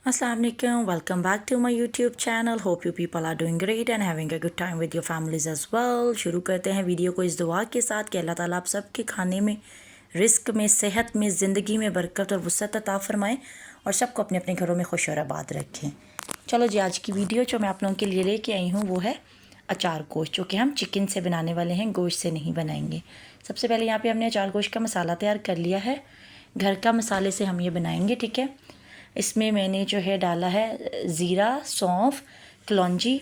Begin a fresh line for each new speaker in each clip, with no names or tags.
Assalamu alaikum, welcome back to my YouTube channel. Hope you people are doing great and having a good time with your families as well. शुरू करते हैं video को इस दुआ के साथ कि अल्लाह ताला आप सबके खाने में, रिस्क में, सेहत में, ज़िंदगी में बरकत और वुसअत अता फरमाएं और सबको अपने अपने घरों में खुश और आबाद रखें। चलो जी, आज की वीडियो जो मैं आप लोगों के लिए लेके आई हूँ वो है अचार गोश्त, जो कि हम चिकन से बनाने वाले हैं, गोश्त से नहीं बनाएंगे। सबसे पहले यहाँ पे हमने अचार गोश्त का मसाला तैयार कर लिया है। घर का मसाले से हम ये बनाएंगे, ठीक है। इसमें मैंने जो है डाला है ज़ीरा, सौंफ, कलौंजी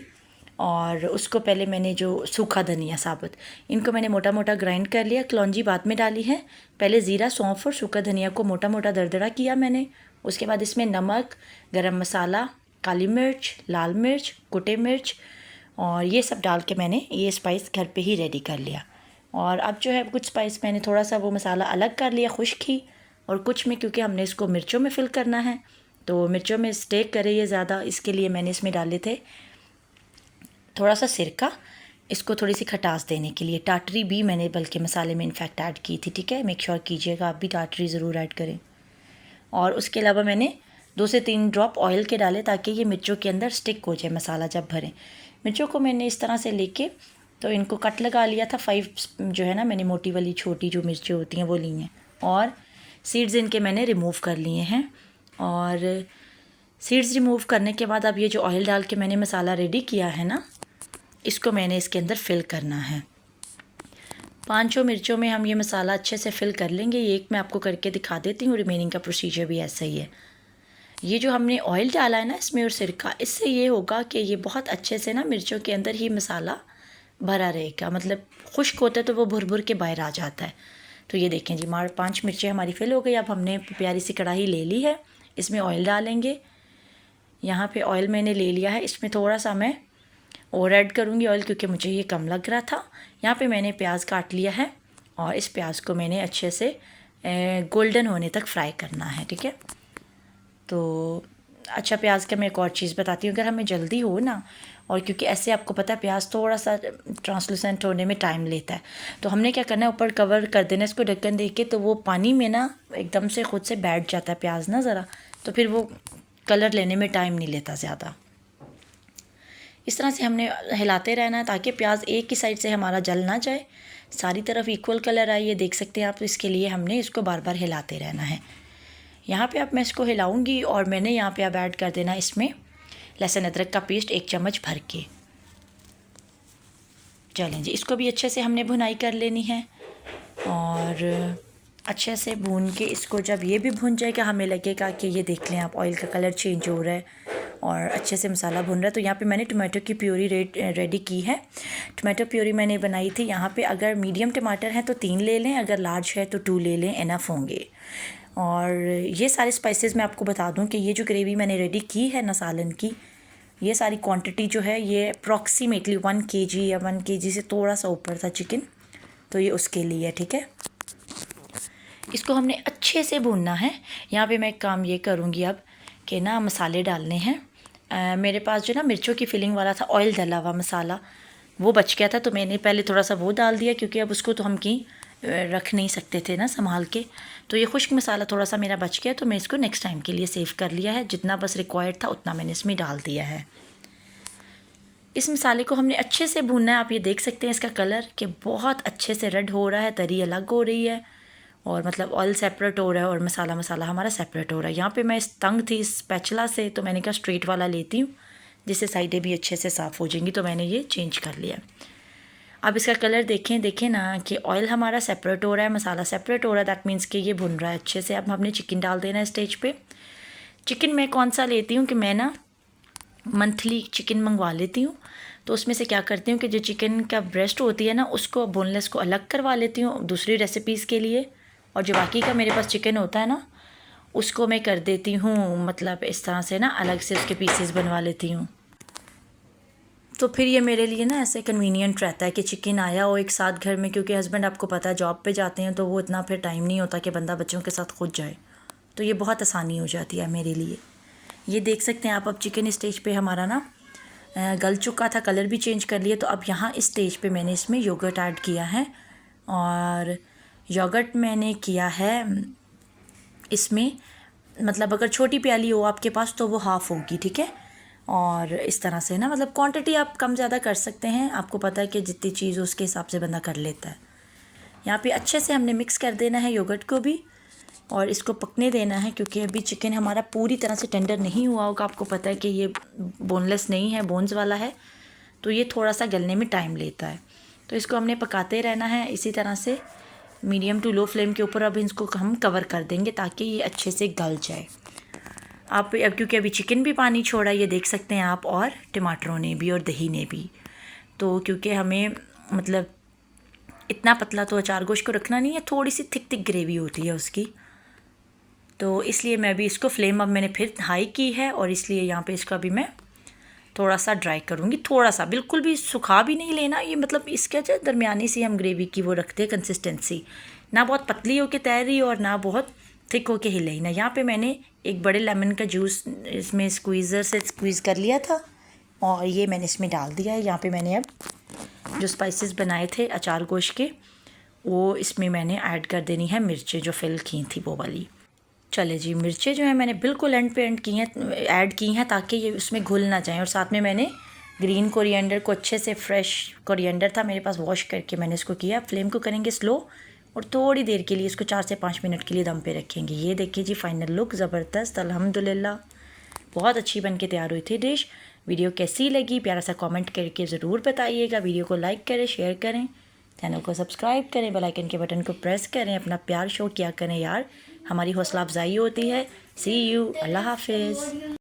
और उसको पहले मैंने जो सूखा धनिया साबुत, इनको मैंने मोटा मोटा ग्राइंड कर लिया। कलौंजी बाद में डाली है। पहले ज़ीरा, सौंफ और सूखा धनिया को मोटा मोटा दरदरा किया मैंने। उसके बाद इसमें नमक, गरम मसाला, काली मिर्च, लाल मिर्च, कुटे मिर्च और ये सब डाल के मैंने ये स्पाइस घर पे ही रेडी कर लिया। और अब जो है कुछ स्पाइस मैंने थोड़ा सा वो मसाला अलग कर लिया, खुश्क ही, और कुछ में क्योंकि हमने इसको मिर्चों में फ़िल करना है तो मिर्चों में स्टेक करे ये ज़्यादा, इसके लिए मैंने इसमें डाले थे थोड़ा सा सिरका, इसको थोड़ी सी खटास देने के लिए। टाटरी भी मैंने बल्कि मसाले में इनफैक्ट ऐड की थी, ठीक है। मेक श्योर कीजिएगा आप भी टाटरी ज़रूर ऐड करें। और उसके अलावा मैंने 2 से 3 ड्रॉप ऑयल के डाले ताकि ये मिर्चों के अंदर स्टिक हो जाए मसाला जब भरें। मिर्चों को मैंने इस तरह से लेके तो इनको कट लगा लिया था। 5 जो है ना, मैंने मोटी वाली छोटी जो मिर्चें होती हैं वो ली हैं और सीड्स इनके मैंने रिमूव कर लिए हैं। और सीड्स रिमूव करने के बाद अब ये जो ऑयल डाल के मैंने मसाला रेडी किया है ना, इसको मैंने इसके अंदर फ़िल करना है। 5 मिर्चों में हम ये मसाला अच्छे से फ़िल कर लेंगे। ये एक मैं आपको करके दिखा देती हूँ, रिमेनिंग का प्रोसीजर भी ऐसा ही है। ये जो हमने ऑयल डाला है ना इसमें और सिरका, इससे ये होगा कि ये बहुत अच्छे से ना मिर्चों के अंदर ही मसाला भरा रहेगा। मतलब खुश्क होता है तो वो भुर भुर के बाहर आ जाता है। तो ये देखें जी, 5 मिर्चें हमारी फ़िल हो गई। अब हमने प्यारी सी कढ़ाई ले ली है, इसमें ऑयल डालेंगे। यहाँ पे ऑयल मैंने ले लिया है, इसमें थोड़ा सा मैं और ऐड करूँगी ऑयल क्योंकि मुझे ये कम लग रहा था। यहाँ पे मैंने प्याज काट लिया है और इस प्याज को मैंने अच्छे से गोल्डन होने तक फ्राई करना है, ठीक है। तो अच्छा, प्याज का मैं एक और चीज़ बताती हूँ, अगर हमें जल्दी हो ना, और क्योंकि ऐसे आपको पता है प्याज थोड़ा सा ट्रांसलूसेंट होने में टाइम लेता है, तो हमने क्या करना है, ऊपर कवर कर देना इसको ढक्कन दे के, तो वो पानी में ना एकदम से खुद से बैठ जाता है प्याज ना ज़रा, तो फिर वो कलर लेने में टाइम नहीं लेता ज़्यादा। इस तरह से हमने हिलाते रहना है ताकि प्याज एक ही साइड से हमारा जल ना जाए, सारी तरफ इक्वल कलर आए, ये देख सकते हैं आप। तो इसके लिए हमने इसको बार बार हिलाते रहना है। यहाँ पे अब मैं इसको हिलाऊंगी और मैंने यहाँ पे अब ऐड कर देना इसमें लहसुन अदरक का पेस्ट 1 चम्मच भर के। चलें जी, इसको भी अच्छे से हमने भुनाई कर लेनी है और अच्छे से भून के इसको जब ये भी भुन जाएगा, हमें लगेगा कि ये देख लें आप ऑयल का कलर चेंज हो रहा है और अच्छे से मसाला भुन रहा है, तो यहाँ पे मैंने टमाटो की प्यूरी रेडी की है। टमाटो प्यूरी मैंने बनाई थी। यहाँ पे अगर मीडियम टमाटर हैं तो 3 ले लें, अगर लार्ज है तो 2 ले लें, इनफ होंगे। और ये सारे स्पाइसेस मैं आपको बता दूं कि ये जो ग्रेवी मैंने रेडी की है ना सालन की, ये सारी क्वांटिटी जो है ये अप्रॉक्सीमेटली 1 kg या 1 kg से थोड़ा सा ऊपर था चिकन, तो ये उसके लिए, ठीक है। इसको हमने अच्छे से भूनना है। यहाँ पे मैं एक काम ये करूँगी अब कि ना मसाले डालने हैं। मेरे पास जो ना मिर्चों की फिलिंग वाला था ऑयल डला हुआ मसाला, वो बच गया था, तो मैंने पहले थोड़ा सा वो डाल दिया क्योंकि अब उसको तो हम कहीं रख नहीं सकते थे ना संभाल के। तो ये खुश्क मसाला थोड़ा सा मेरा बच गया, तो मैं इसको नेक्स्ट टाइम के लिए सेव कर लिया है। जितना बस रिक्वायर्ड था उतना मैंने इसमें डाल दिया है। इस मसाले को हमने अच्छे से भूनना है। आप ये देख सकते हैं इसका कलर कि बहुत अच्छे से रेड हो रहा है, तरी अलग हो रही है और मतलब ऑयल सेपरेट हो रहा है और मसाला मसाला हमारा सेपरेट हो रहा है। यहाँ पे मैं तंग थी स्पैचुला से, तो मैंने कहा स्ट्रेट वाला लेती हूँ जिससे साइडें भी अच्छे से साफ़ हो जाएंगी, तो मैंने ये चेंज कर लिया। अब इसका कलर देखें ना कि ऑयल हमारा सेपरेट हो रहा है, मसाला सेपरेट हो रहा है, दैट मीन्स कि ये भुन रहा है अच्छे से। अब हमने चिकन डाल देना है स्टेज पे। चिकन मैं कौन सा लेती हूँ कि मैं ना मंथली चिकन मंगवा लेती हूँ, तो उसमें से क्या करती हूँ कि जो चिकन का ब्रेस्ट होती है ना, उसको बोनलेस को अलग करवा लेती हूँ दूसरी रेसिपीज़ के लिए, और जो बाकी का मेरे पास चिकन होता है ना, उसको मैं कर देती हूँ मतलब इस तरह से ना अलग से उसके पीसेस बनवा लेती हूँ। तो फिर ये मेरे लिए ना ऐसे कन्वीनियंट रहता है कि चिकन आया हो एक साथ घर में, क्योंकि हस्बैंड आपको पता है जॉब पे जाते हैं तो वो इतना फिर टाइम नहीं होता कि बंदा बच्चों के साथ खुद जाए, तो ये बहुत आसानी हो जाती है मेरे लिए। ये देख सकते हैं आप, अब चिकन स्टेज पे हमारा ना गल चुका था, कलर भी चेंज कर लिया। तो अब यहाँ इस स्टेज पे मैंने इसमें योगर्ट ऐड किया है और योगर्ट मैंने किया है इसमें मतलब अगर छोटी प्याली हो आपके पास तो वो हाफ़ होगी, ठीक है। और इस तरह से ना, मतलब क्वांटिटी आप कम ज़्यादा कर सकते हैं, आपको पता है कि जितनी चीज़ उसके हिसाब से बंदा कर लेता है। यहाँ पे अच्छे से हमने मिक्स कर देना है योगर्ट को भी और इसको पकने देना है, क्योंकि अभी चिकन हमारा पूरी तरह से टेंडर नहीं हुआ होगा। आपको पता है कि ये बोनलेस नहीं है, बोन्स वाला है, तो ये थोड़ा सा गलने में टाइम लेता है। तो इसको हमने पकाते रहना है इसी तरह से मीडियम टू लो फ्लेम के ऊपर। अब इसको हम कवर कर देंगे ताकि ये अच्छे से गल जाए। आप अब क्योंकि अभी चिकन भी पानी छोड़ा, ये देख सकते हैं आप, और टमाटरों ने भी और दही ने भी। तो क्योंकि हमें मतलब इतना पतला तो अचार गोश्त को रखना नहीं है, थोड़ी सी थिक थिक ग्रेवी होती है उसकी, तो इसलिए मैं भी इसको फ्लेम अब मैंने फिर हाई की है और इसलिए यहाँ पे इसको अभी मैं थोड़ा सा ड्राई करूँगी। थोड़ा सा, बिल्कुल भी सूखा भी नहीं लेना ये, मतलब इसके जो दरमियानी सी हम ग्रेवी की वो रखते हैं कंसिस्टेंसी, ना बहुत पतली होके तैर रही और ना बहुत थिक होके हिले ही ना। यहाँ पे मैंने एक बड़े लेमन का जूस इसमें स्क्वीज़र से स्क्वीज़ कर लिया था और ये मैंने इसमें डाल दिया है। यहाँ पे मैंने अब जो स्पाइसेस बनाए थे अचार गोश्त के, वो इसमें मैंने ऐड कर देनी है मिर्चें जो फिल की थी वो वाली। चले जी, मिर्चें जो है मैंने बिल्कुल एंड पे एंड की हैं, ऐड की हैं ताकि ये उसमें घुल ना जाएं। और साथ में मैंने ग्रीन कोरिएंडर को अच्छे से, फ्रेश कोरिएंडर था मेरे पास, वॉश करके मैंने इसको किया। फ्लेम को करेंगे स्लो और थोड़ी देर के लिए इसको 4 से 5 मिनट के लिए दम पे रखेंगे। ये देखिए जी फाइनल लुक ज़बरदस्त, अल्हम्दुलिल्लाह बहुत अच्छी बन के तैयार हुई थी डिश। वीडियो कैसी लगी प्यारा सा कमेंट करके ज़रूर बताइएगा। वीडियो को लाइक करें, शेयर करें, चैनल को सब्सक्राइब करें, बेल आइकन के बटन को प्रेस करें, अपना प्यार शो किया करें यार, हमारी हौसला अफजाई होती है। सी यू, अल्लाह हाफिज़।